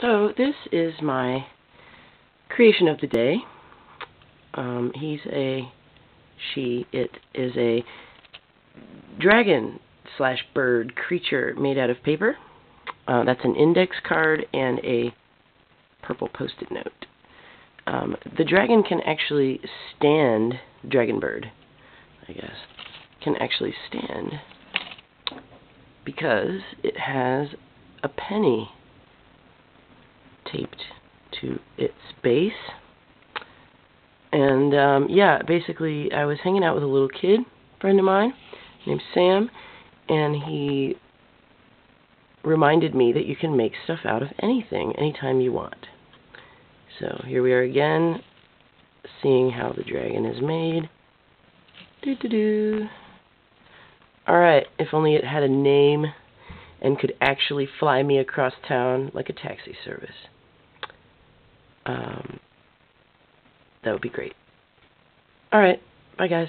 So this is my creation of the day. It is a dragon slash bird creature made out of paper. That's an index card and a purple post-it note. The dragon can actually stand, dragon bird, I guess, can actually stand because it has a penny taped to its base. And yeah, basically I was hanging out with a little kid, friend of mine, named Sam, and he reminded me that you can make stuff out of anything, anytime you want. So here we are again, seeing how the dragon is made. Alright, if only it had a name and could actually fly me across town like a taxi service. That would be great. Alright, bye guys.